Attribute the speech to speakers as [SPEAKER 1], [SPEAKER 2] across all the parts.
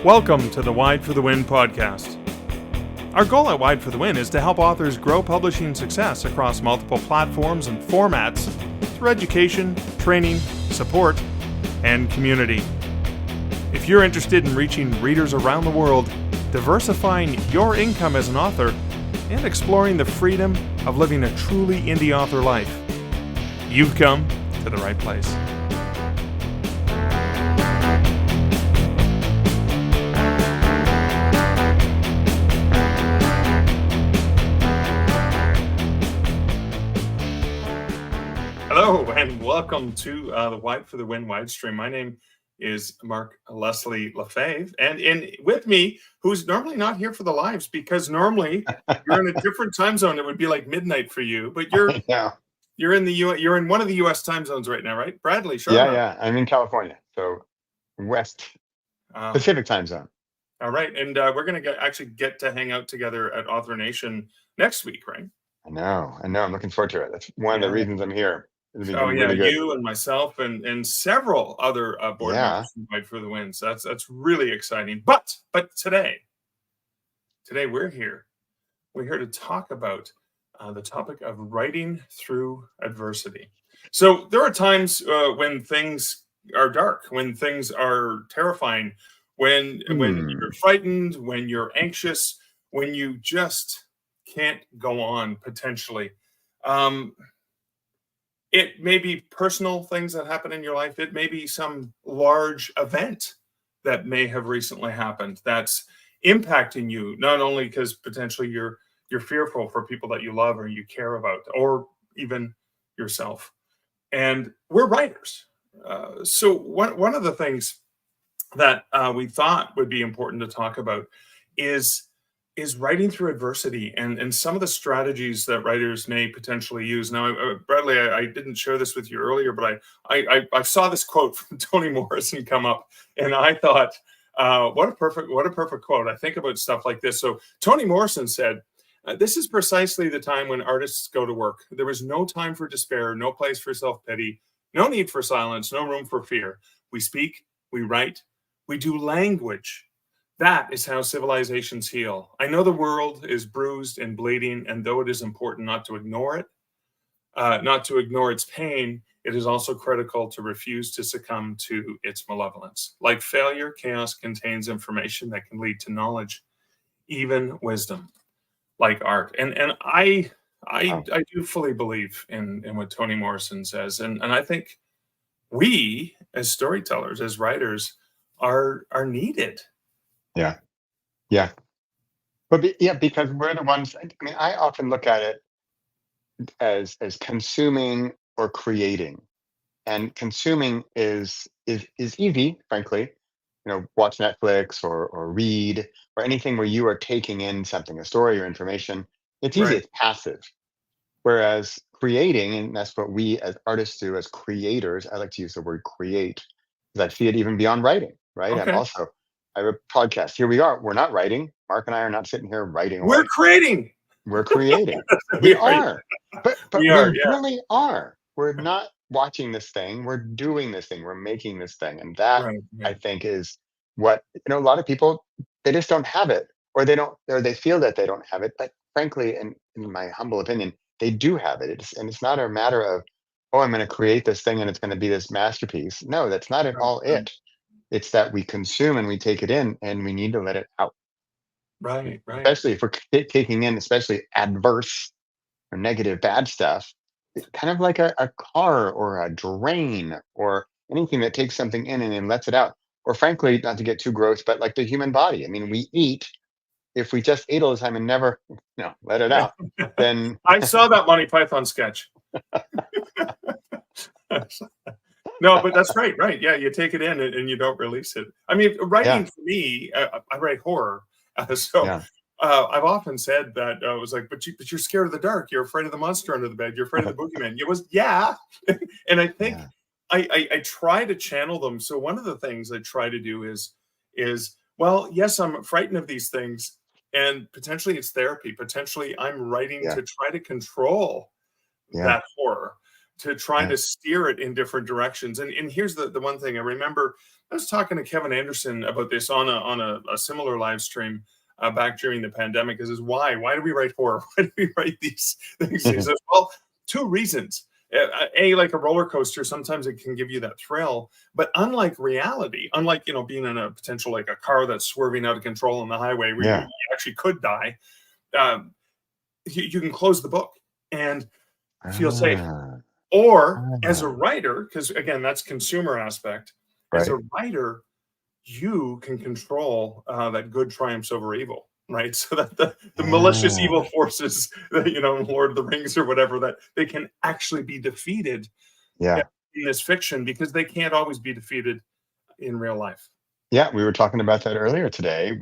[SPEAKER 1] Welcome to the Wide for the Win podcast. Our goal at Wide for the Win is to help authors grow publishing success across multiple platforms and formats through education, training, support, and community. If you're interested in reaching readers around the world, diversifying your income as an author, and exploring the freedom of living a truly indie author life, you've come to the right place. Hello and welcome to the Wide for the Win wide stream. My name is Mark Leslie Lefebvre, and with me, who's normally not here for the lives because normally you're in a different time zone. It would be like midnight for you, but you're in the you're in one of the U.S. time zones right now, right? Bradley, sure.
[SPEAKER 2] Yeah. I'm in California, so West Pacific time zone.
[SPEAKER 1] All right, and we're going to actually get to hang out together at Author Nation next week, right?
[SPEAKER 2] I know. I'm looking forward to it. That's one of the reasons I'm here.
[SPEAKER 1] Really good. You and myself and several other board members Wide for the Win. So that's really exciting. But today we're here. We're here to talk about the topic of writing through adversity. So there are times when things are dark, when things are terrifying, when you're frightened, when you're anxious, when you just can't go on potentially. It may be personal things that happen in your life. It may be some large event that may have recently happened that's impacting you, not only because potentially you're fearful for people that you love or you care about, or even yourself. And we're writers. So one of the things that we thought would be important to talk about is writing through adversity and some of the strategies that writers may potentially use. Now, Bradley, I didn't share this with you earlier, but I saw this quote from Toni Morrison come up, and I thought, what a perfect quote. I think about stuff like this. So Toni Morrison said, "This is precisely the time when artists go to work. There is no time for despair, no place for self-pity, no need for silence, no room for fear. We speak, we write, we do language. That is how civilizations heal. I know the world is bruised and bleeding, and though it is important not to ignore it, not to ignore its pain, it is also critical to refuse to succumb to its malevolence. Like failure, chaos contains information that can lead to knowledge, even wisdom, like art." And I do fully believe in what Toni Morrison says, and I think we as storytellers, as writers, are needed.
[SPEAKER 2] Yeah. But because we're the ones. I mean, I often look at it as consuming or creating, and consuming is easy, frankly. Watch Netflix or read or anything where you are taking in something, a story or information. It's easy.
[SPEAKER 1] Right.
[SPEAKER 2] It's passive. Whereas creating, and that's what we as artists do, as creators. I like to use the word create because I see it even beyond writing. Right.
[SPEAKER 1] Okay.
[SPEAKER 2] I have a podcast. Here we are. We're not writing. Mark and I are not sitting here writing.
[SPEAKER 1] We're creating.
[SPEAKER 2] We're creating. we are. But we really are. We're not watching this thing. We're doing this thing. We're making this thing. And that, I think, is what, a lot of people, they just don't have it, or they feel that they don't have it. But frankly, in my humble opinion, they do have it. It's not a matter of, oh, I'm going to create this thing and it's going to be this masterpiece. No, that's not at all it. It's that we consume and we take it in, and we need to let it out.
[SPEAKER 1] Right.
[SPEAKER 2] Especially if we're taking in, especially adverse or negative, bad stuff, it's kind of like a car or a drain or anything that takes something in and then lets it out. Or frankly, not to get too gross, but like the human body. I mean, we eat. If we just ate all the time and never, let it out, then
[SPEAKER 1] I saw that Monty Python sketch. No, but that's right. Yeah, you take it in and you don't release it. I mean, writing for me, I write horror. I've often said that I was like, but you're scared of the dark. You're afraid of the monster under the bed. You're afraid of the boogeyman. And I think I try to channel them. So one of the things I try to do is, well, yes, I'm frightened of these things, and potentially it's therapy. Potentially I'm writing to try to control that horror, to try to steer it in different directions. And here's the one thing I remember. I was talking to Kevin Anderson about this on a similar live stream back during the pandemic. He says, why do we write horror? Why do we write these things? He says, well, two reasons. Like a roller coaster, sometimes it can give you that thrill, but unlike reality, unlike, being in a potential, like a car that's swerving out of control on the highway where you actually could die, you can close the book and feel safe. Or as a writer, because again, that's consumer aspect, as a writer, you can control that good triumphs over evil, right? So that the malicious evil forces, Lord of the Rings or whatever, that they can actually be defeated in this fiction, because they can't always be defeated in real life.
[SPEAKER 2] Yeah, we were talking about that earlier today,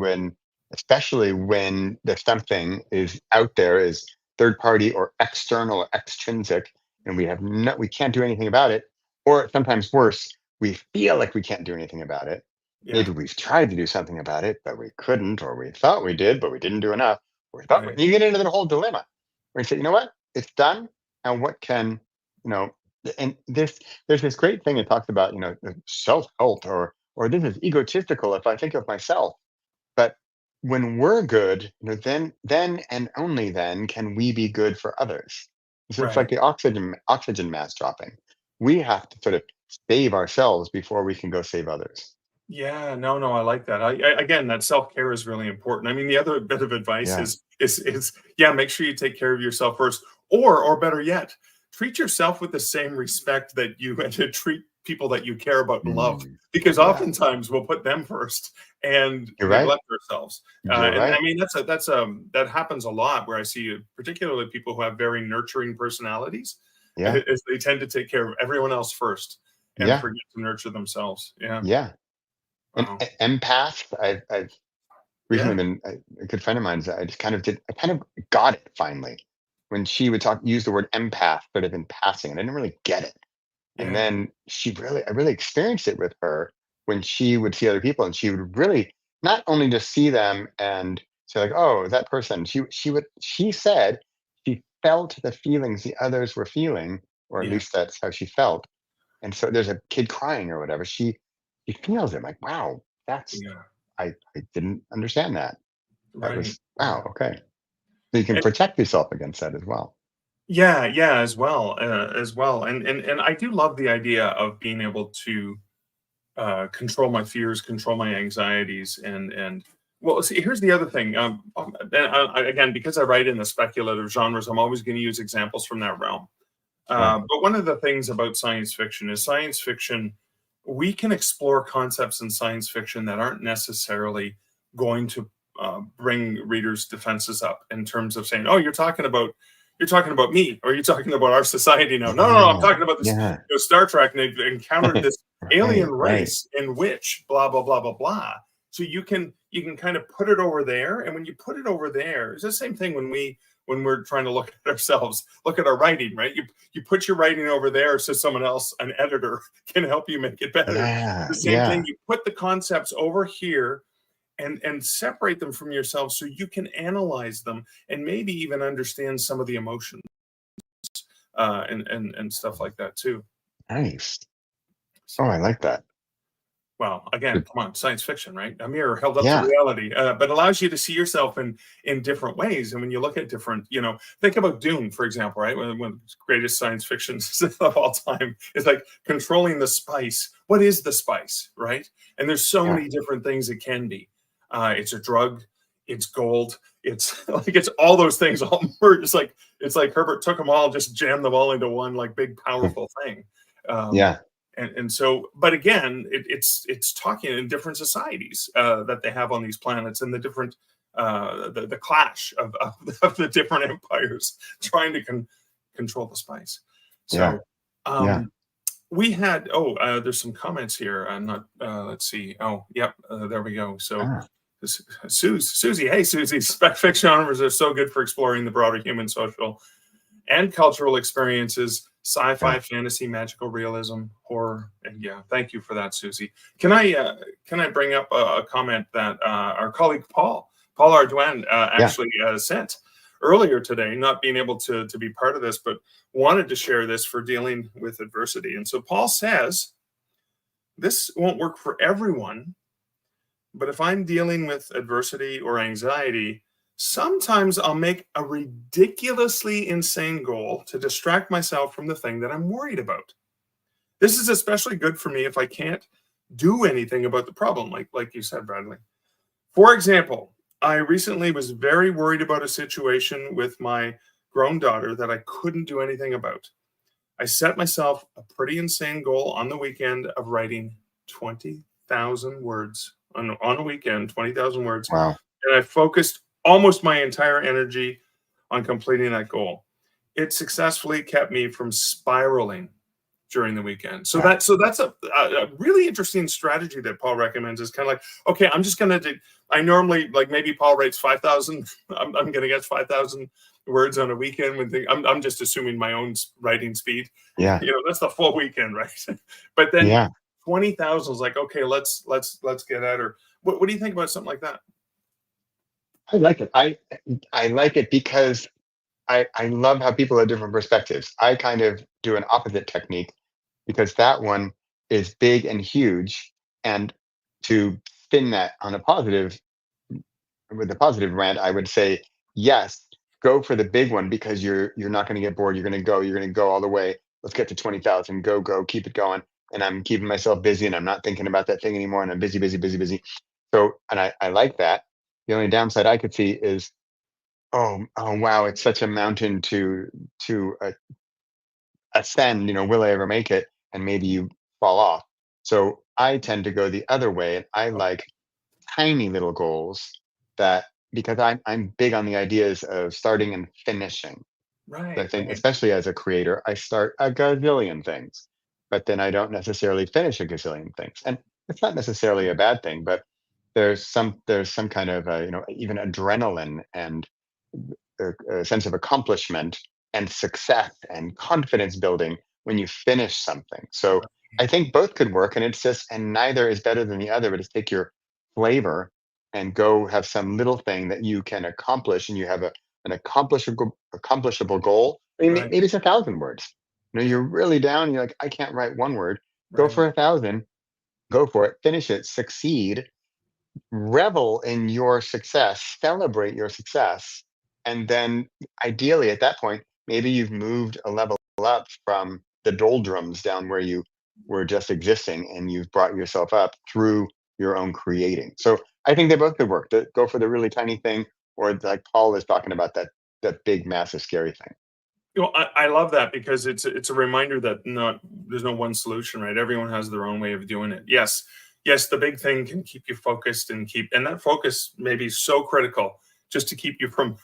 [SPEAKER 2] especially when there's something is out there, is third party or external or extrinsic, and we can't do anything about it, or sometimes worse, we feel like we can't do anything about it. Maybe we've tried to do something about it, but we couldn't, or we thought we did, but we didn't do enough. You get into the whole dilemma where you say, you know what, it's done, and what can, and there's this great thing it talks about, self-cult, or this is egotistical if I think of myself. But when we're good, then and only then can we be good for others. So it's like the oxygen mask dropping. We have to sort of save ourselves before we can go save others.
[SPEAKER 1] Yeah, no, I like that. Again, that self-care is really important. I mean, the other bit of advice is make sure you take care of yourself first, or better yet, treat yourself with the same respect that you to treat people that you care about and love, because oftentimes we'll put them first and neglect ourselves. And I mean, that happens a lot, where I see particularly people who have very nurturing personalities, as they tend to take care of everyone else first and forget to nurture themselves.
[SPEAKER 2] An empath. I've recently been a good friend of mine. I kind of got it finally when she would use the word empath, but in passing, and I didn't really get it. And then I really experienced it with her when she would see other people, and she would really not only just see them and say like, "Oh, that person." She said she felt the feelings the others were feeling, or at least that's how she felt. And so there's a kid crying or whatever. She feels it. Like, wow, I didn't understand that. That was wow. Okay, so you can protect yourself against that as well.
[SPEAKER 1] As well, and I do love the idea of being able to control my fears, control my anxieties, and well, see, here's the other thing. Again, because I write in the speculative genres, I'm always going to use examples from that realm. But one of the things about science fiction, we can explore concepts in science fiction that aren't necessarily going to bring readers' defenses up in terms of saying, "Oh, you're talking about me, or you're talking about our society now." No, I'm talking about this. Star Trek, and they've encountered this alien race in which blah blah blah blah blah. So you can kind of put it over there, and when you put it over there, it's the same thing when we're trying to look at ourselves, look at our writing, right? You put your writing over there so someone else, an editor, can help you make it better. The same thing, you put the concepts over here and separate them from yourself so you can analyze them and maybe even understand some of the emotions and stuff like that too.
[SPEAKER 2] Nice. So, I like that.
[SPEAKER 1] Well, again, come on, science fiction, right? A mirror held up to reality, but allows you to see yourself in different ways. And when you look at different, think about Dune, for example, right? One of the greatest science fictions of all time is like controlling the spice. What is the spice, right? And there's so many different things it can be. It's a drug, it's gold, it's all those things all merged. It's like Herbert took them all, just jammed them all into one like big powerful thing. And so, but again, it's talking in different societies that they have on these planets, and the different the clash of the different empires trying to control the spice. So we had there's some comments here. I'm not let's see. Oh, yep, there we go. So Susie, hey Susie, spec fiction genres are so good for exploring the broader human, social, and cultural experiences. Sci-fi, fantasy, magical realism, horror, and thank you for that, Susie. Can I bring up a comment that our colleague Paul Arduin actually sent earlier today, not being able to be part of this, but wanted to share this for dealing with adversity. And so Paul says, this won't work for everyone, but if I'm dealing with adversity or anxiety, sometimes I'll make a ridiculously insane goal to distract myself from the thing that I'm worried about. This is especially good for me if I can't do anything about the problem, like you said, Bradley. For example, I recently was very worried about a situation with my grown daughter that I couldn't do anything about. I set myself a pretty insane goal on the weekend of writing 20,000 words on a weekend, 20,000 words.
[SPEAKER 2] Wow.
[SPEAKER 1] And I focused almost my entire energy on completing that goal. It successfully kept me from spiraling during the weekend. So
[SPEAKER 2] Yeah.
[SPEAKER 1] that's a really interesting strategy that Paul recommends, is kind of like, okay, I'm just going to do, I normally, like, maybe Paul writes 5,000. I'm going to get 5,000 words on a weekend when I'm just assuming my own writing speed.
[SPEAKER 2] Yeah.
[SPEAKER 1] That's the full weekend, right? But then
[SPEAKER 2] Yeah.
[SPEAKER 1] 20,000 is like, okay, let's get at her. What do you think about something like that?
[SPEAKER 2] I like it. I like it because I love how people have different perspectives. I kind of do an opposite technique because that one is big and huge. And to spin that on a positive, with a positive rant, I would say, yes, go for the big one because you're not going to get bored. You're going to go all the way. Let's get to 20,000. Go, keep it going. And I'm keeping myself busy and I'm not thinking about that thing anymore. And I'm busy, busy, busy, busy. So, and I like that. The only downside I could see is, oh wow, it's such a mountain to ascend. Will I ever make it? And maybe you fall off. So I tend to go the other way, and I like tiny little goals that, because I'm big on the ideas of starting and finishing. I
[SPEAKER 1] Right,
[SPEAKER 2] think,
[SPEAKER 1] right,
[SPEAKER 2] especially as a creator, I start a gazillion things, but then I don't necessarily finish a gazillion things. And it's not necessarily a bad thing, but there's some kind of even adrenaline and a sense of accomplishment and success and confidence building when you finish something. So I think both could work, and neither is better than the other. But just take your flavor and go have some little thing that you can accomplish, and you have an accomplishable goal. I mean,
[SPEAKER 1] right,
[SPEAKER 2] maybe it's 1,000 words. You're really down. And you're like, I can't write one word. Go
[SPEAKER 1] right.
[SPEAKER 2] for 1,000. Go for it. Finish it. Succeed. Revel in your success. Celebrate your success, and then ideally at that point, maybe you've moved a level up from the doldrums down where you were just existing, and you've brought yourself up through your own creating. So I think they both could work. Go for the really tiny thing, or like Paul is talking about, that big, massive, scary thing.
[SPEAKER 1] I love that because it's a reminder that there's no one solution, right? Everyone has their own way of doing it. Yes, the big thing can keep you focused and that focus may be so critical just to keep you from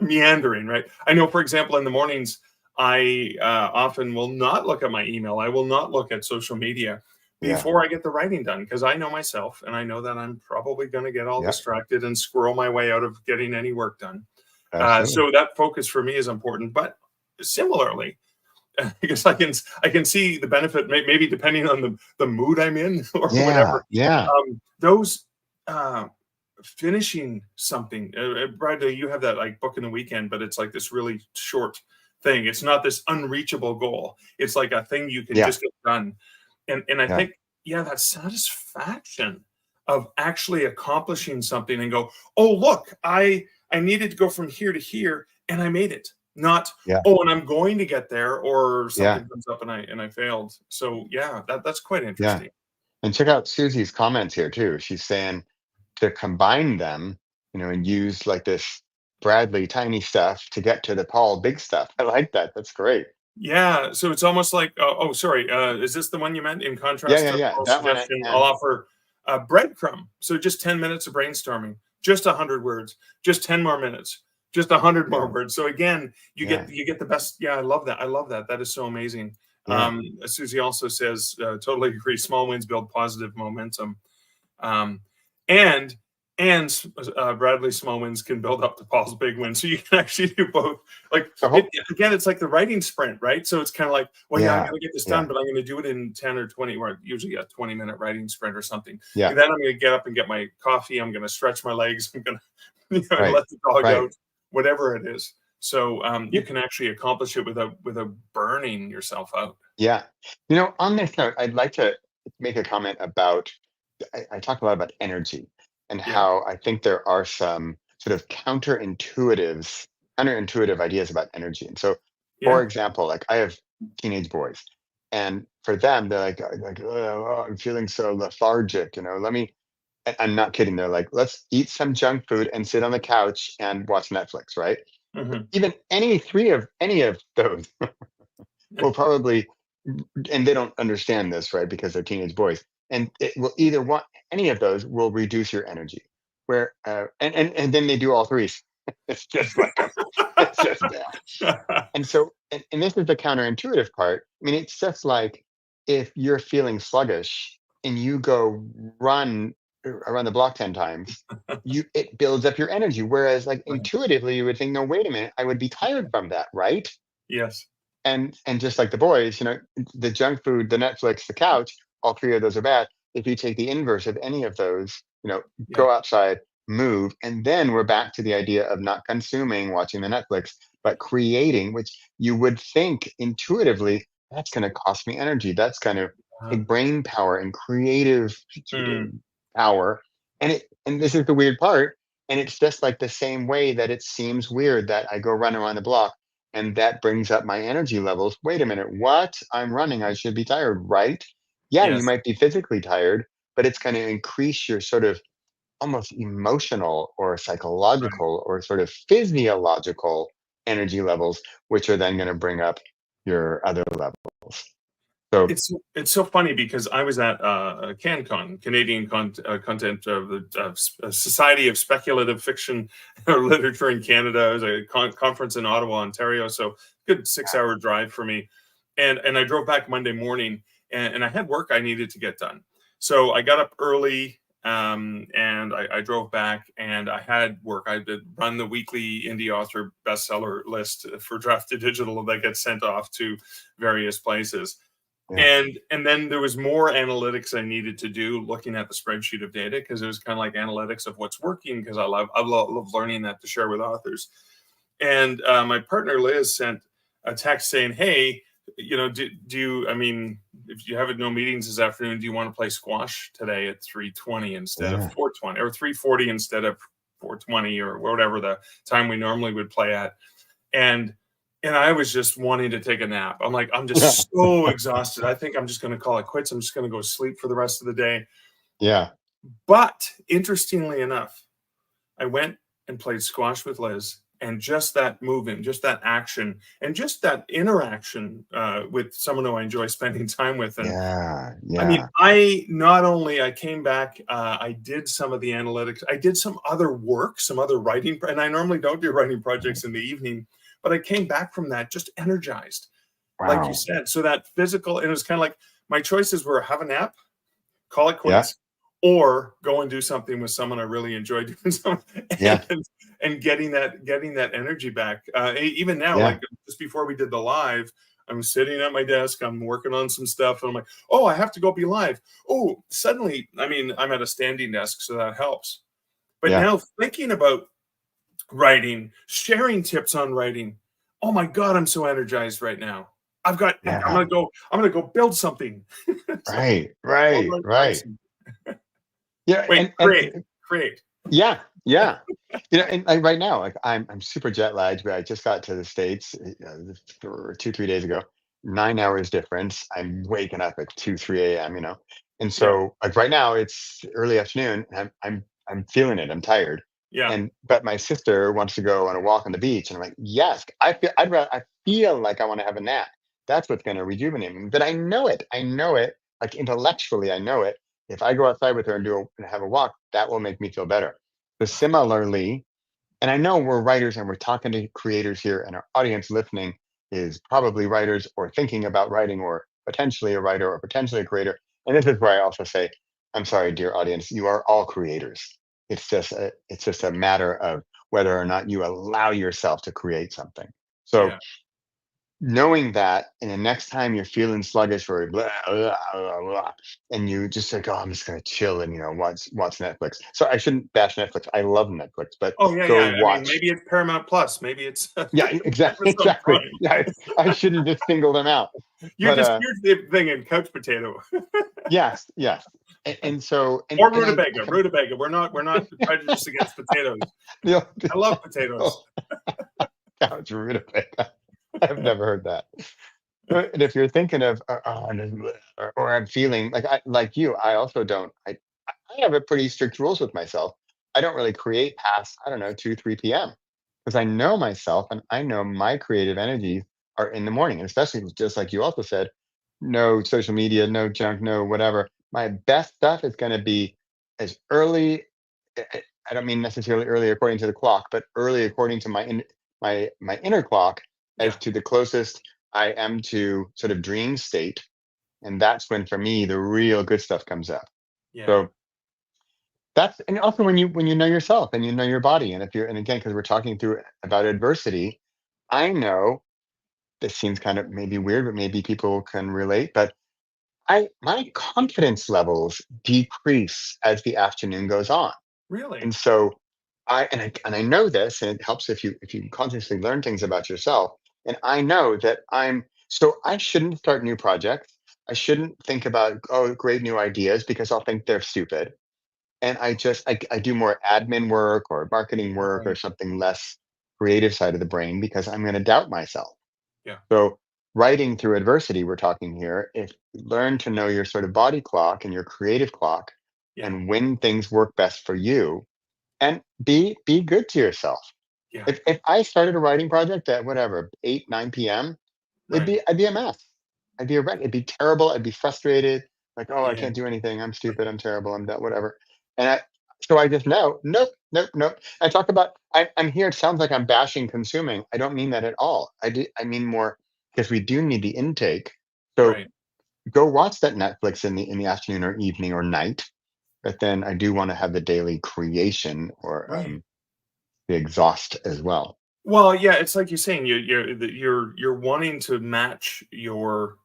[SPEAKER 1] meandering, right? I know, for example, in the mornings, I often will not look at my email. I will not look at social media
[SPEAKER 2] Yeah.
[SPEAKER 1] before I get the writing done, because I know myself and I know that I'm probably going to get all
[SPEAKER 2] Yep.
[SPEAKER 1] distracted and squirrel my way out of getting any work done.
[SPEAKER 2] Absolutely.
[SPEAKER 1] So that focus for me is important. But similarly, because I can see the benefit, maybe depending on the mood I'm in or
[SPEAKER 2] Yeah.
[SPEAKER 1] whatever.
[SPEAKER 2] Yeah.
[SPEAKER 1] Those finishing something, Bradley, you have that like book in the weekend, but it's like this really short thing. It's not this unreachable goal. It's like a thing you can
[SPEAKER 2] Yeah.
[SPEAKER 1] just get done. And I
[SPEAKER 2] Yeah.
[SPEAKER 1] think, yeah, that satisfaction of actually accomplishing something and go, oh look, I needed to go from here to here and I made it. Not,
[SPEAKER 2] Yeah.
[SPEAKER 1] oh, and I'm going to get there, or
[SPEAKER 2] Yeah.
[SPEAKER 1] something comes up and I failed. So yeah, that's quite
[SPEAKER 2] Yeah.
[SPEAKER 1] interesting.
[SPEAKER 2] And check out Susie's comments here too. She's saying to combine them, and use like this Bradley tiny stuff to get to the Paul big stuff. I like that. That's great.
[SPEAKER 1] Yeah, so it's almost like, oh, sorry, is this the one you meant? In
[SPEAKER 2] Yeah,
[SPEAKER 1] contrast
[SPEAKER 2] yeah,
[SPEAKER 1] to
[SPEAKER 2] yeah.
[SPEAKER 1] Paul's
[SPEAKER 2] That one
[SPEAKER 1] suggestion, I'll
[SPEAKER 2] and
[SPEAKER 1] offer a breadcrumb. So just 10 minutes of brainstorming, just 100 words, just 10 more minutes, just 100 more
[SPEAKER 2] yeah,
[SPEAKER 1] words. So again, you
[SPEAKER 2] yeah,
[SPEAKER 1] get the best. Yeah, I love that. I love that. That is so amazing.
[SPEAKER 2] yeah,
[SPEAKER 1] Susie also says, totally agree. Small wins build positive momentum. Um, and Bradley small wins can build up to Paul's big win. So you can actually do both. Like
[SPEAKER 2] the
[SPEAKER 1] it
[SPEAKER 2] whole
[SPEAKER 1] again, it's like the writing sprint, right? So it's kind of like, well, yeah, I'm
[SPEAKER 2] yeah,
[SPEAKER 1] gonna get this done,
[SPEAKER 2] yeah,
[SPEAKER 1] but I'm gonna do it in 10 or 20, or usually a 20-minute writing sprint or something.
[SPEAKER 2] yeah,
[SPEAKER 1] And then I'm gonna get up and get my coffee. I'm gonna stretch my legs. I'm gonna
[SPEAKER 2] right,
[SPEAKER 1] let the dog
[SPEAKER 2] right.
[SPEAKER 1] out. whatever it is. So you
[SPEAKER 2] Yeah.
[SPEAKER 1] can actually accomplish it without burning yourself out.
[SPEAKER 2] Yeah. On this note, I'd like to make a comment about, I talk a lot about energy and
[SPEAKER 1] Yeah,
[SPEAKER 2] how I think there are some sort of counterintuitive ideas about energy. And so, for
[SPEAKER 1] yeah.
[SPEAKER 2] example, like I have teenage boys, and for them, they're like, oh, I'm feeling so lethargic. Let me. And I'm not kidding. They're like, let's eat some junk food and sit on the couch and watch Netflix, right?
[SPEAKER 1] Hmm.
[SPEAKER 2] Even any of those will probably, and they don't understand this, right? Because they're teenage boys, and it will either one, any of those will reduce your energy. Where and then they do all three. It's just like it's just bad. And so, and this is the counterintuitive part. I mean, it's just like if you're feeling sluggish and you go run around the block 10 times, it builds up your energy. Whereas, like
[SPEAKER 1] Right.
[SPEAKER 2] intuitively, you would think, no, wait a minute, I would be tired from that, right?
[SPEAKER 1] Yes.
[SPEAKER 2] And just like the boys, the junk food, the Netflix, the couch, all three of those are bad. If you take the inverse of any of those,
[SPEAKER 1] Yeah.
[SPEAKER 2] go outside, move, and then we're back to the idea of not consuming, watching the Netflix, but creating, which you would think intuitively that's going to cost me energy. That's kind of
[SPEAKER 1] Uh,
[SPEAKER 2] like brain power and creative
[SPEAKER 1] mm,
[SPEAKER 2] power. And this is the weird part. And it's just like the same way that it seems weird that I go run around the block and that brings up my energy levels. Wait a minute, what? I'm running. I should be tired, right? Yeah, you
[SPEAKER 1] yes.
[SPEAKER 2] might be physically tired, but it's going to increase your sort of almost emotional or
[SPEAKER 1] Right.
[SPEAKER 2] psychological or sort of physiological energy levels, which are then going to bring up your other levels. So,
[SPEAKER 1] It's so funny because I was at CanCon, Content of the Society of Speculative Fiction Literature in Canada. It was a conference in Ottawa, Ontario. So good 6 hour drive for me, and I drove back Monday morning, and I had work I needed to get done. So I got up early, and I drove back, and I had work. I did run the weekly indie author bestseller list for Drafted Digital that gets sent off to various places,
[SPEAKER 2] yeah,
[SPEAKER 1] and then there was more analytics I needed to do looking at the spreadsheet of data, because it was kind of like analytics of what's working, because I love learning that to share with authors. And my partner Liz sent a text saying, "Hey, do you? I mean, if you have no meetings this afternoon, do you want to play squash today at 3:20 instead of
[SPEAKER 2] yeah,
[SPEAKER 1] 4:20, or 3:40 instead of 4:20, or whatever the time we normally would play at?" And I was just wanting to take a nap. I'm like, I'm
[SPEAKER 2] yeah,
[SPEAKER 1] just so exhausted. I think I'm just going to call it quits. I'm just going to go sleep for the rest of the day.
[SPEAKER 2] yeah,
[SPEAKER 1] But interestingly enough, I went and played squash with Liz, and just that movement, just that action, and just that interaction with someone who I enjoy spending time with. And
[SPEAKER 2] yeah,
[SPEAKER 1] I mean,
[SPEAKER 2] yeah,
[SPEAKER 1] I not only I came back, I did some of the analytics, I did some other work, some other writing, and I normally don't do writing projects in the evening, but I came back from that just energized, like you
[SPEAKER 2] wow,
[SPEAKER 1] said. So that physical, and it was kind of like my choices were have a nap, call it
[SPEAKER 2] yeah,
[SPEAKER 1] quits, or go and do something with someone I really enjoy doing something,
[SPEAKER 2] yeah,
[SPEAKER 1] and getting that energy back. Even now,
[SPEAKER 2] yeah,
[SPEAKER 1] like just before we did the live, I'm sitting at my desk, I'm working on some stuff, and I'm like, oh, I have to go be live. Oh, suddenly, I mean, I'm at a standing desk, so that helps. But
[SPEAKER 2] yeah,
[SPEAKER 1] now thinking about writing, sharing tips on writing, oh my God, I'm so energized right now.
[SPEAKER 2] yeah,
[SPEAKER 1] I'm gonna go build something. So
[SPEAKER 2] right,
[SPEAKER 1] I'll
[SPEAKER 2] right,
[SPEAKER 1] go find
[SPEAKER 2] right.
[SPEAKER 1] some.
[SPEAKER 2] Yeah,
[SPEAKER 1] Wait,
[SPEAKER 2] and
[SPEAKER 1] create.
[SPEAKER 2] yeah, yeah. And like right now, like I'm super jet lagged, but I just got to the States for 2, 3 days ago. 9 hours difference. I'm waking up at 2, 3 a.m. And
[SPEAKER 1] Yeah,
[SPEAKER 2] so like right now it's early afternoon. And I'm feeling it. I'm tired.
[SPEAKER 1] yeah,
[SPEAKER 2] And but my sister wants to go on a walk on the beach, and I'm like, yes, I feel like I want to have a nap. That's what's going to rejuvenate me. But I know it. I know it. Like intellectually, I know it. If I go outside with her and have a walk, that will make me feel better. So similarly, and I know we're writers and we're talking to creators here, and our audience listening is probably writers or thinking about writing or potentially a writer or potentially a creator. And this is where I also say, I'm sorry, dear audience, you are all creators. It's just a matter of whether or not you allow yourself to create something. So
[SPEAKER 1] yeah.
[SPEAKER 2] knowing that, and the next time you're feeling sluggish or blah, blah, blah, blah, and you just like, oh, I'm just gonna chill and watch Netflix. So I shouldn't bash Netflix. I love Netflix, but
[SPEAKER 1] Oh yeah,
[SPEAKER 2] go
[SPEAKER 1] yeah. I mean,
[SPEAKER 2] watch.
[SPEAKER 1] maybe it's Paramount Plus. Maybe it's
[SPEAKER 2] Yeah, exactly,
[SPEAKER 1] Amazon
[SPEAKER 2] exactly.
[SPEAKER 1] Prime.
[SPEAKER 2] Yeah, I shouldn't just single them out.
[SPEAKER 1] You're
[SPEAKER 2] But
[SPEAKER 1] just here's the thing in couch potato
[SPEAKER 2] yes, yes. And so
[SPEAKER 1] or
[SPEAKER 2] I
[SPEAKER 1] rutabaga.
[SPEAKER 2] can
[SPEAKER 1] Rutabaga. We're not prejudiced against potatoes.
[SPEAKER 2] the,
[SPEAKER 1] I love potatoes.
[SPEAKER 2] oh, couch rutabaga. I've never heard that. And if you're thinking of, or I'm feeling like you, I also don't. I have a pretty strict rules with myself. I don't really create past, I don't know, 2, 3 p.m. because I know myself and I know my creative energies are in the morning. And especially just like you also said, no social media, no junk, no whatever. My best stuff is going to be as early. I don't mean necessarily early according to the clock, but early according to my inner clock as
[SPEAKER 1] Yeah,
[SPEAKER 2] to the closest I am to sort of dream state. And that's when for me the real good stuff comes up.
[SPEAKER 1] yeah,
[SPEAKER 2] So that's, and also when you know yourself and you know your body, and if you're, and again, because we're talking through about adversity, I know this seems kind of maybe weird, but maybe people can relate. But my confidence levels decrease as the afternoon goes on.
[SPEAKER 1] really.
[SPEAKER 2] And so I know this, and it helps if you consciously learn things about yourself. And I know that I shouldn't start new projects. I shouldn't think about, oh, great new ideas, because I'll think they're stupid. And I do more admin work or marketing work or
[SPEAKER 1] Right.
[SPEAKER 2] something less creative side of the brain, because I'm going to doubt myself.
[SPEAKER 1] Yeah,
[SPEAKER 2] So writing through adversity, we're talking here, if you learn to know your sort of body clock and your creative clock
[SPEAKER 1] yeah,
[SPEAKER 2] and when things work best for you, and be good to yourself.
[SPEAKER 1] yeah.
[SPEAKER 2] If I started a writing project at whatever 8 9 p.m.,
[SPEAKER 1] Right.
[SPEAKER 2] I'd be a mess. I'd be a wreck. It'd be terrible. I'd be frustrated. Like, oh, I
[SPEAKER 1] Yeah.
[SPEAKER 2] can't do anything. I'm stupid. I'm terrible. I'm that whatever. And so I just know, nope, nope, nope. I talk about, I'm here. It sounds like I'm bashing consuming. I don't mean that at all. I mean more because we do need the intake. So
[SPEAKER 1] Right.
[SPEAKER 2] go watch that Netflix in the afternoon or evening or night. But then I do want to have the daily creation or
[SPEAKER 1] Right.
[SPEAKER 2] the exhaust as well.
[SPEAKER 1] Well, yeah, it's like you're saying, you're wanting to match your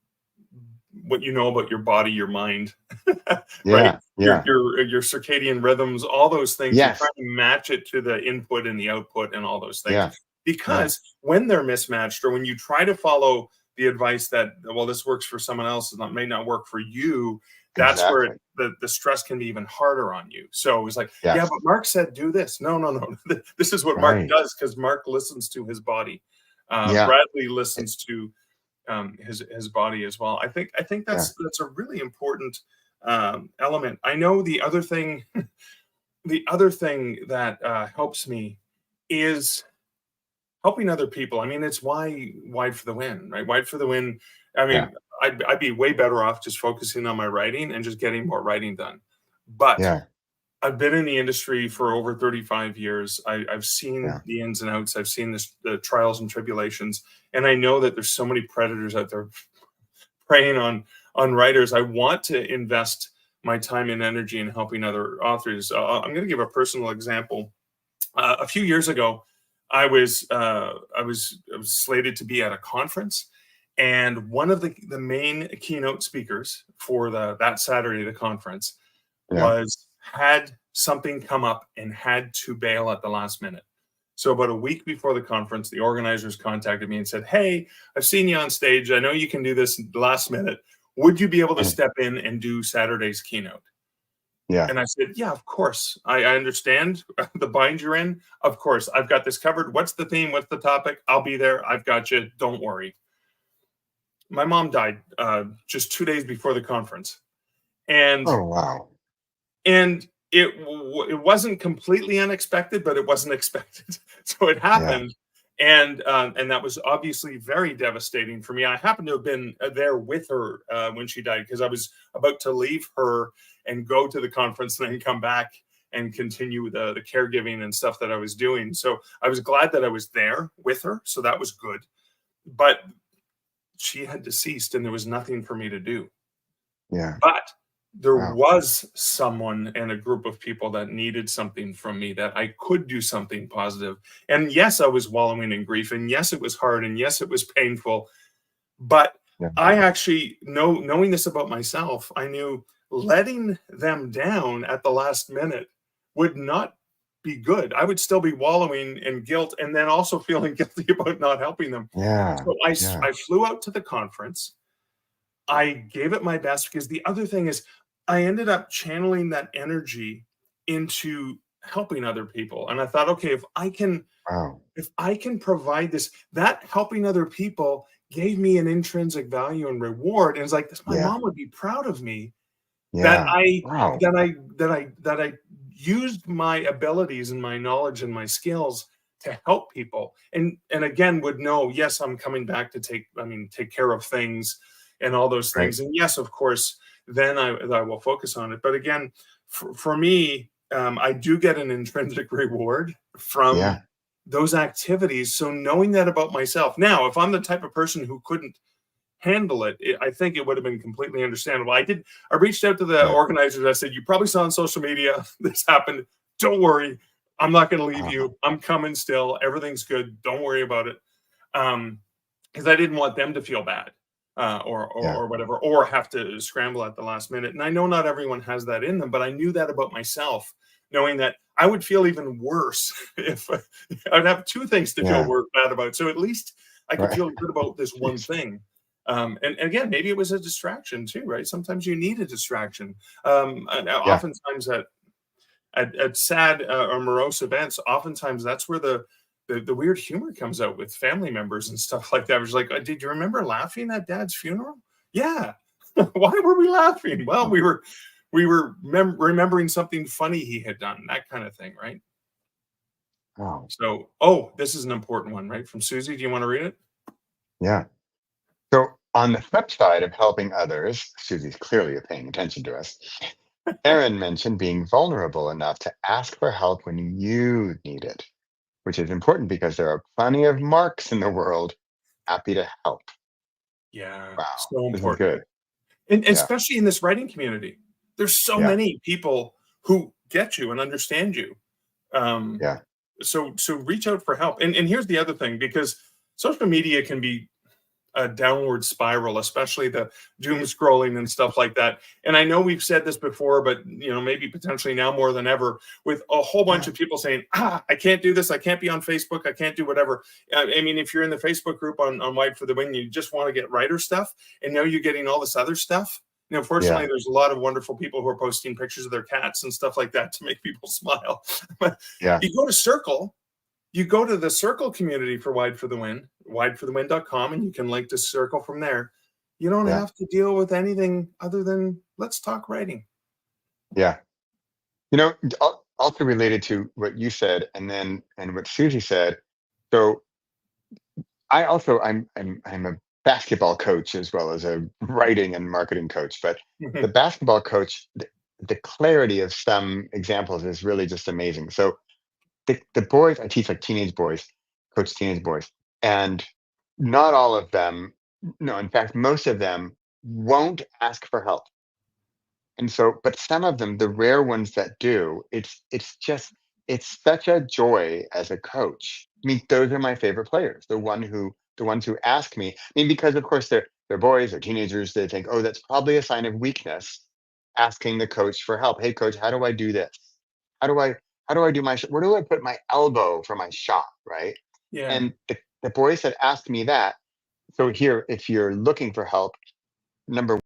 [SPEAKER 1] what you know about your body, your mind, right?
[SPEAKER 2] Yeah, yeah,
[SPEAKER 1] Your circadian rhythms, all those things. You're
[SPEAKER 2] yes,
[SPEAKER 1] trying to match it to the input and the output and all those things.
[SPEAKER 2] yeah, yeah,
[SPEAKER 1] Because when they're mismatched, or when you try to follow the advice that, well, this works for someone else, and that may not work for you, that's where
[SPEAKER 2] exactly.
[SPEAKER 1] the stress can be even harder on you. So it's like, yeah,
[SPEAKER 2] Yes,
[SPEAKER 1] but Mark said do this. No, no, no. This is what Mark
[SPEAKER 2] right.
[SPEAKER 1] does because Mark listens to his body.
[SPEAKER 2] Yeah,
[SPEAKER 1] Bradley
[SPEAKER 2] it-
[SPEAKER 1] listens to his body as well. I think
[SPEAKER 2] yeah,
[SPEAKER 1] that's a really important element. I know the other thing the other thing that helps me is helping other people. I mean, it's why wide for the win, right? Wide for the win. I
[SPEAKER 2] yeah,
[SPEAKER 1] mean, I'd be way better off just focusing on my writing and just getting more writing done. But
[SPEAKER 2] yeah,
[SPEAKER 1] I've been in the industry for over 35 years. I've
[SPEAKER 2] yeah,
[SPEAKER 1] seen the ins and outs. I've seen the trials and tribulations, and I know that there's so many predators out there preying on writers. I want to invest my time and energy in helping other authors. I'm going to give a personal example. A few years ago, I was slated to be at a conference, and one of the main keynote speakers for the that Saturday the conference
[SPEAKER 2] yeah.
[SPEAKER 1] was had something come up and had to bail at the last minute. So about a week before the conference, the organizers contacted me and said, "Hey, I've seen you on stage. I know you can do this last minute. Would you be able to step in and do Saturday's keynote?"
[SPEAKER 2] Yeah,
[SPEAKER 1] And I said, "Yeah, of course. I understand the bind you're in. Of course, I've got this covered. What's the theme? What's the topic? I'll be there. I've got you. Don't worry." My mom died just 2 days before the conference, and
[SPEAKER 2] oh wow,
[SPEAKER 1] and it wasn't completely unexpected, but it wasn't expected. So it
[SPEAKER 2] yeah,
[SPEAKER 1] happened, and that was obviously very devastating for me. I happened to have been there with her when she died because I was about to leave her and go to the conference and then come back and continue the caregiving and stuff that I was doing. So I was glad that I was there with her. So that was good. But she had deceased and there was nothing for me to do.
[SPEAKER 2] yeah,
[SPEAKER 1] But there
[SPEAKER 2] wow,
[SPEAKER 1] was someone and a group of people that needed something from me, that I could do something positive. And yes, I was wallowing in grief. And yes, it was hard. And yes, it was painful. But
[SPEAKER 2] Yeah.
[SPEAKER 1] I actually knowing this about myself, I knew letting them down at the last minute would not be good. I would still be wallowing in guilt and then also feeling guilty about not helping them.
[SPEAKER 2] Yeah.
[SPEAKER 1] So
[SPEAKER 2] Yeah.
[SPEAKER 1] I flew out to the conference. I gave it my best because the other thing is I ended up channeling that energy into helping other people. And I thought, okay,
[SPEAKER 2] Wow.
[SPEAKER 1] if I can provide this, that helping other people gave me an intrinsic value and reward. And it's like this, my
[SPEAKER 2] Yeah.
[SPEAKER 1] mom would be proud of me that
[SPEAKER 2] Yeah.
[SPEAKER 1] I
[SPEAKER 2] Wow.
[SPEAKER 1] that I used my abilities and my knowledge and my skills to help people. And again would know, yes, I'm coming back to take care of things and all those
[SPEAKER 2] Right.
[SPEAKER 1] things. And yes, of course, then I will focus on it. But again, for me, I do get an intrinsic reward from
[SPEAKER 2] Yeah.
[SPEAKER 1] those activities. So knowing that about myself. Now, if I'm the type of person who couldn't handle it, I think it would have been completely understandable. I reached out to the
[SPEAKER 2] Yeah.
[SPEAKER 1] organizers. I said, you probably saw on social media this happened. Don't worry. I'm not going to leave
[SPEAKER 2] Wow.
[SPEAKER 1] you. I'm coming still. Everything's good. Don't worry about it. Because I didn't want them to feel bad,
[SPEAKER 2] Yeah.
[SPEAKER 1] or whatever, or have to scramble at the last minute. And I know not everyone has that in them, but I knew that about myself, knowing that I would feel even worse if I'd have two things to feel
[SPEAKER 2] Yeah.
[SPEAKER 1] bad about. So at least I could
[SPEAKER 2] Right.
[SPEAKER 1] feel good about this one
[SPEAKER 2] Jeez.
[SPEAKER 1] thing. And again, maybe it was a distraction too, right? Sometimes you need a distraction. And
[SPEAKER 2] Yeah.
[SPEAKER 1] oftentimes at sad or morose events, oftentimes that's where the weird humor comes out with family members and stuff like that. It was like, did you remember laughing at Dad's funeral? Yeah. Why were we laughing? Well,
[SPEAKER 2] Oh,
[SPEAKER 1] we were remembering something funny he had done, that kind of thing, right?
[SPEAKER 2] wow.
[SPEAKER 1] So, oh, this is an important one, right? From Susie. Do you want to read it?
[SPEAKER 2] Yeah. So on the flip side of helping others, Susie's clearly paying attention to us. Erin mentioned being vulnerable enough to ask for help when you need it, which is important because there are plenty of marks in the world happy to help.
[SPEAKER 1] Yeah,
[SPEAKER 2] Wow.
[SPEAKER 1] so
[SPEAKER 2] This is
[SPEAKER 1] important.
[SPEAKER 2] good.
[SPEAKER 1] And
[SPEAKER 2] Yeah.
[SPEAKER 1] especially in this writing community, there's so
[SPEAKER 2] Yeah.
[SPEAKER 1] many people who get you and understand you. Um,
[SPEAKER 2] Yeah.
[SPEAKER 1] so reach out for help. And here's the other thing, because social media can be a downward spiral, especially the doom scrolling and stuff like that. And I know we've said this before, but maybe potentially now more than ever, with a whole bunch
[SPEAKER 2] Yeah.
[SPEAKER 1] of people saying, I can't do this, I can't be on Facebook, I can't do whatever. I mean, if you're in the Facebook group on Wide for the Win, you just want to get writer stuff, and now you're getting all this other stuff. Fortunately,
[SPEAKER 2] Yeah.
[SPEAKER 1] there's a lot of wonderful people who are posting pictures of their cats and stuff like that to make people smile. But
[SPEAKER 2] Yeah.
[SPEAKER 1] you go to Circle, you go to the Circle community for Wide for the Win, wideforthewin.com, and you can link to Circle from there. You don't
[SPEAKER 2] Yeah.
[SPEAKER 1] have to deal with anything other than let's talk writing.
[SPEAKER 2] Yeah. Also related to what you said and what Susie said. So I'm a basketball coach as well as a writing and marketing coach, but the basketball coach, the clarity of some examples is really just amazing. So the boys, I teach like teenage boys, coach teenage boys, and not all of them, no, in fact, most of them won't ask for help. And so, but some of them, the rare ones that do, it's such a joy as a coach. I mean, those are my favorite players. The ones who ask me. I mean, because of course they're boys, they're teenagers. They think, oh, that's probably a sign of weakness. Asking the coach for help. Hey, coach, how do I do this? How do I how do I do my where do I put my elbow for my shot? Right.
[SPEAKER 1] Yeah.
[SPEAKER 2] And the boys that asked me that. So here, if you're looking for help, number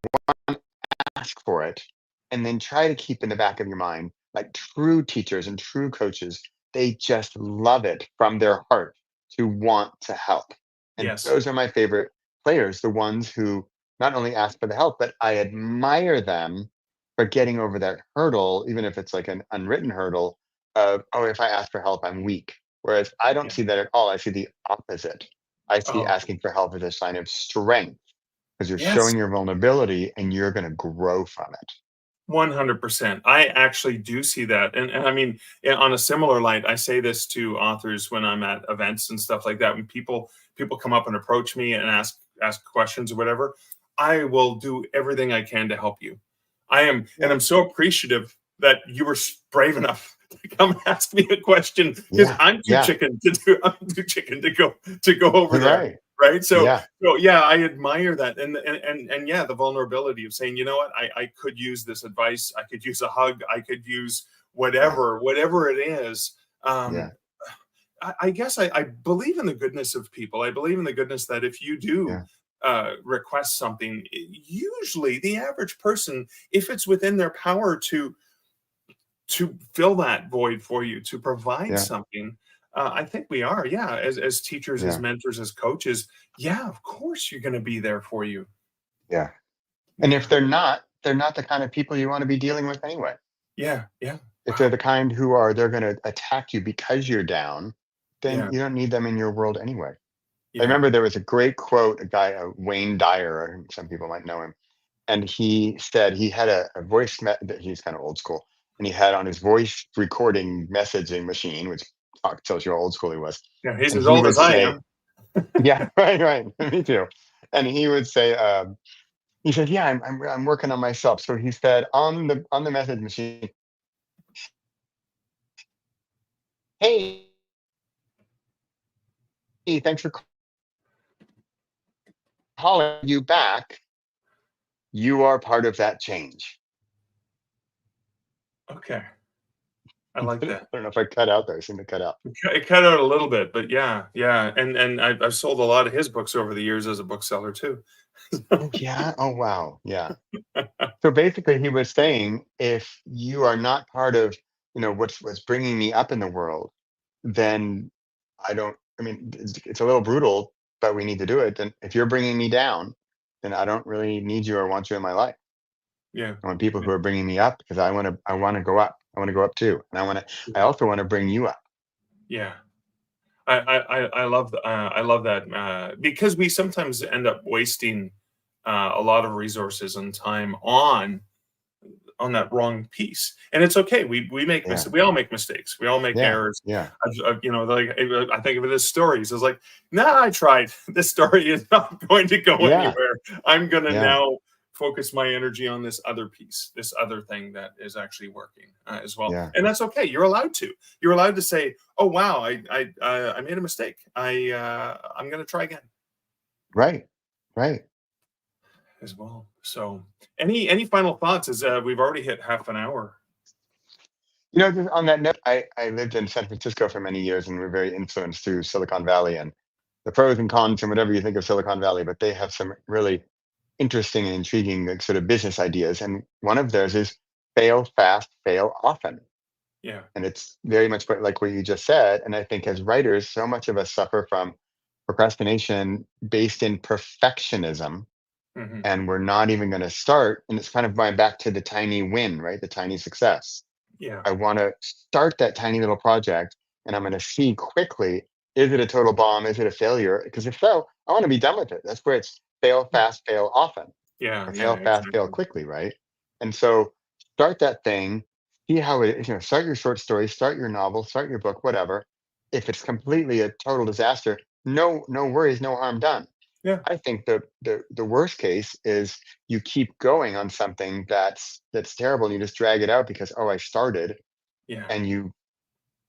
[SPEAKER 2] ask for it, and then try to keep in the back of your mind, like true teachers and true coaches, they just love it from their heart to want to help. And
[SPEAKER 1] Yes.
[SPEAKER 2] those are my favorite players, the ones who not only ask for the help, but I admire them for getting over that hurdle, even if it's like an unwritten hurdle of, oh, if I ask for help, I'm weak. Whereas I don't
[SPEAKER 1] Yeah.
[SPEAKER 2] see that at all. I see the opposite. I see
[SPEAKER 1] Oh,
[SPEAKER 2] asking for help as a sign of strength because you're
[SPEAKER 1] yes.
[SPEAKER 2] showing your vulnerability and you're going to grow from it.
[SPEAKER 1] 100%. I actually do see that. And I mean, on a similar light, I say this to authors when I'm at events and stuff like that. When people come up and approach me and ask questions or whatever, I will do everything I can to help you. And
[SPEAKER 2] Yeah.
[SPEAKER 1] I'm so appreciative that you were brave enough to come ask me a question, because
[SPEAKER 2] Yeah.
[SPEAKER 1] I'm too
[SPEAKER 2] Yeah.
[SPEAKER 1] chicken to go over there.
[SPEAKER 2] Right.
[SPEAKER 1] right? So,
[SPEAKER 2] Yeah.
[SPEAKER 1] so yeah, I admire that, and yeah, the vulnerability of saying, you know what, I could use this advice, I could use a hug, I could use
[SPEAKER 2] Yeah.
[SPEAKER 1] whatever it is.
[SPEAKER 2] Yeah.
[SPEAKER 1] Um, I guess I believe in the goodness of people. I believe in the goodness that if you do
[SPEAKER 2] Yeah.
[SPEAKER 1] request something, usually the average person, if it's within their power to fill that void for you, to provide
[SPEAKER 2] Yeah.
[SPEAKER 1] something, I think we are. Yeah, as teachers, as
[SPEAKER 2] Yeah.
[SPEAKER 1] mentors, as coaches. Yeah, of course you're going to be there for you.
[SPEAKER 2] Yeah. And if
[SPEAKER 1] Yeah,
[SPEAKER 2] they're not the kind of people you want to be dealing with anyway.
[SPEAKER 1] yeah, yeah.
[SPEAKER 2] If they're
[SPEAKER 1] Wow.
[SPEAKER 2] the kind they're going to attack you because you're down, then
[SPEAKER 1] Yeah,
[SPEAKER 2] you don't need them in your world anyway. I
[SPEAKER 1] yeah,
[SPEAKER 2] remember there was a great quote, a guy, Wayne Dyer, or some people might know him, and he said he had a voice that he's kind of old school, and he had on his voice recording messaging machine, which tells you how old school he was.
[SPEAKER 1] yeah. He's
[SPEAKER 2] And
[SPEAKER 1] as
[SPEAKER 2] he
[SPEAKER 1] old
[SPEAKER 2] would
[SPEAKER 1] as I
[SPEAKER 2] say,
[SPEAKER 1] am.
[SPEAKER 2] "Yeah, right, right, me too." And he would say, he said, "Yeah, I'm working on myself." So he said on the message machine, "Hey, thanks for calling you back. You are part of that change."
[SPEAKER 1] Okay, I like
[SPEAKER 2] I
[SPEAKER 1] that.
[SPEAKER 2] don't know if I cut out there. I seem to cut out.
[SPEAKER 1] It cut out a little bit, but yeah, yeah. And I've sold a lot of his books over the years as a bookseller too.
[SPEAKER 2] Oh yeah. Oh wow. Yeah. So basically, he was saying, if you are not part of, what's bringing me up in the world, then I don't. I mean, it's a little brutal, but we need to do it. Then if you're bringing me down, then I don't really need you or want you in my life.
[SPEAKER 1] Yeah,
[SPEAKER 2] I want people
[SPEAKER 1] yeah,
[SPEAKER 2] who are bringing me up because I want to go up. I want to go up too, and I
[SPEAKER 1] yeah.
[SPEAKER 2] also want to bring you up.
[SPEAKER 1] Yeah. I love I love that because we sometimes end up wasting a lot of resources and time on that wrong piece, and it's okay. We make
[SPEAKER 2] Yeah.
[SPEAKER 1] we all make mistakes. We all make
[SPEAKER 2] Yeah.
[SPEAKER 1] errors.
[SPEAKER 2] Yeah.
[SPEAKER 1] You know, like I think of it as stories. It's like, nah, I tried. This story is not going to go
[SPEAKER 2] Yeah.
[SPEAKER 1] anywhere. I'm gonna
[SPEAKER 2] Yeah.
[SPEAKER 1] now focus my energy on this other piece, this other thing that is actually working as well.
[SPEAKER 2] Yeah.
[SPEAKER 1] And that's okay. You're allowed to. You're allowed to say, "Oh wow, I made a mistake. I'm gonna try again."
[SPEAKER 2] Right. Right.
[SPEAKER 1] As well. So, any final thoughts? As we've already hit half an hour.
[SPEAKER 2] Just on that note, I lived in San Francisco for many years and we're very influenced through Silicon Valley and the pros and cons and whatever you think of Silicon Valley, but they have some really interesting and intriguing, like, sort of business ideas. And one of theirs is fail fast, fail often.
[SPEAKER 1] Yeah.
[SPEAKER 2] And it's very much like what you just said. And I think as writers, so much of us suffer from procrastination based in perfectionism,
[SPEAKER 1] Hmm.
[SPEAKER 2] and we're not even going to start. And it's kind of going back to the tiny win, right? The tiny success.
[SPEAKER 1] Yeah.
[SPEAKER 2] I want to start that tiny little project, and I'm going to see quickly, is it a total bomb? Is it a failure? Because if so, I want to be done with it. That's where it's fail fast, fail often,
[SPEAKER 1] Yeah.
[SPEAKER 2] or
[SPEAKER 1] Yeah.
[SPEAKER 2] fail fast, fail
[SPEAKER 1] Exactly.
[SPEAKER 2] quickly, right? And so start that thing, see how it is, start your short story, start your novel, start your book, whatever. If it's completely a total disaster, no worries, no harm done.
[SPEAKER 1] Yeah.
[SPEAKER 2] I think the worst case is you keep going on something that's terrible and you just drag it out because, oh, I started,
[SPEAKER 1] Yeah.
[SPEAKER 2] and you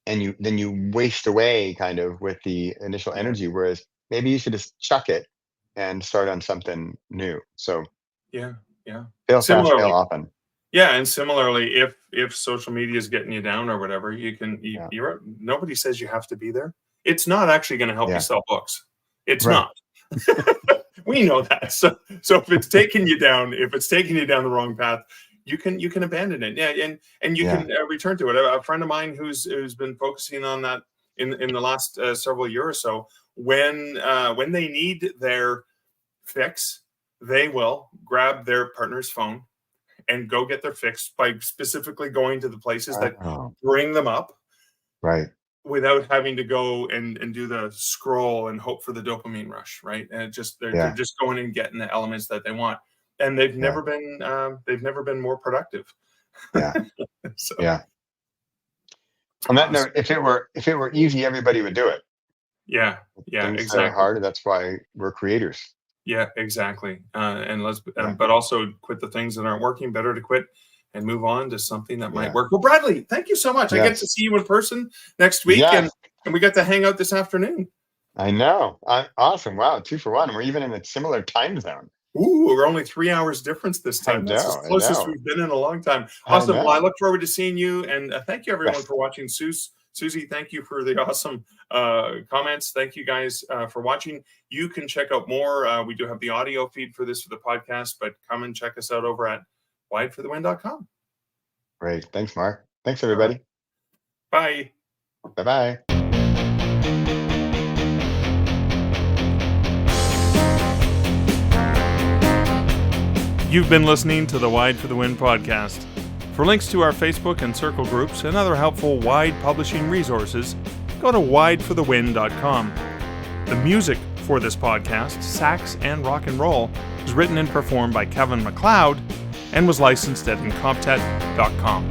[SPEAKER 2] then you waste away kind of with the initial
[SPEAKER 1] Yeah.
[SPEAKER 2] energy, whereas maybe you should just chuck it and start on something new. So
[SPEAKER 1] Yeah. Yeah.
[SPEAKER 2] fail fast, fail
[SPEAKER 1] Similarly,
[SPEAKER 2] often.
[SPEAKER 1] yeah, and similarly, if social media is getting you down or whatever,
[SPEAKER 2] Yeah.
[SPEAKER 1] you're nobody says you have to be there. It's not actually going to help you
[SPEAKER 2] Yeah.
[SPEAKER 1] sell books. It's
[SPEAKER 2] Right.
[SPEAKER 1] not. We know that. So if it's taking you down, if it's taking you down the wrong path, you can abandon it. Yeah, and you
[SPEAKER 2] Yeah.
[SPEAKER 1] can return to it. A friend of mine who's been focusing on that in the last several years or so, when they need their fix, they will grab their partner's phone and go get their fix by specifically going to the places that
[SPEAKER 2] Oh,
[SPEAKER 1] bring them up
[SPEAKER 2] right.
[SPEAKER 1] without having to go and do the scroll and hope for the dopamine rush, right? And they're
[SPEAKER 2] Yeah.
[SPEAKER 1] just going and getting the elements that they want, and
[SPEAKER 2] Yeah.
[SPEAKER 1] they've never been more productive.
[SPEAKER 2] Yeah.
[SPEAKER 1] So
[SPEAKER 2] Yeah. On that
[SPEAKER 1] awesome.
[SPEAKER 2] note, if it were easy, everybody would do it.
[SPEAKER 1] Yeah, yeah,
[SPEAKER 2] Things that are
[SPEAKER 1] exactly.
[SPEAKER 2] hard, that's why we're creators.
[SPEAKER 1] Yeah, exactly. And
[SPEAKER 2] Yeah.
[SPEAKER 1] but also quit the things that aren't working. Better to quit and move on to something that might
[SPEAKER 2] Yeah.
[SPEAKER 1] work. Well, Bradley, thank you so much. I get to
[SPEAKER 2] Yes.
[SPEAKER 1] see you in person next week,
[SPEAKER 2] Yes.
[SPEAKER 1] and we got to hang out this afternoon.
[SPEAKER 2] I know. Awesome. Wow. 2 for 1. We're even in a similar time zone.
[SPEAKER 1] Ooh, we're only 3 hours difference this
[SPEAKER 2] I
[SPEAKER 1] time. That's as
[SPEAKER 2] know. I
[SPEAKER 1] close as
[SPEAKER 2] know.
[SPEAKER 1] we've been in a long time.
[SPEAKER 2] I
[SPEAKER 1] Awesome. Well, I
[SPEAKER 2] know.
[SPEAKER 1] look forward to seeing you, and thank you everyone
[SPEAKER 2] Yes.
[SPEAKER 1] for watching. Susie, thank you for the awesome comments. Thank you guys for watching. You can check out more. We do have the audio feed for this for the podcast, but come and check us out over at wideforthewind.com.
[SPEAKER 2] Great. Thanks, Mark. Thanks,
[SPEAKER 1] All right.
[SPEAKER 2] everybody.
[SPEAKER 1] Bye.
[SPEAKER 2] Bye-bye.
[SPEAKER 1] You've been listening to the Wide for the Wind podcast. For links to our Facebook and Circle groups and other helpful Wide publishing resources, go to wideforthewind.com. The music for this podcast, Sax and Rock and Roll, was written and performed by Kevin MacLeod and was licensed at incomptet.com.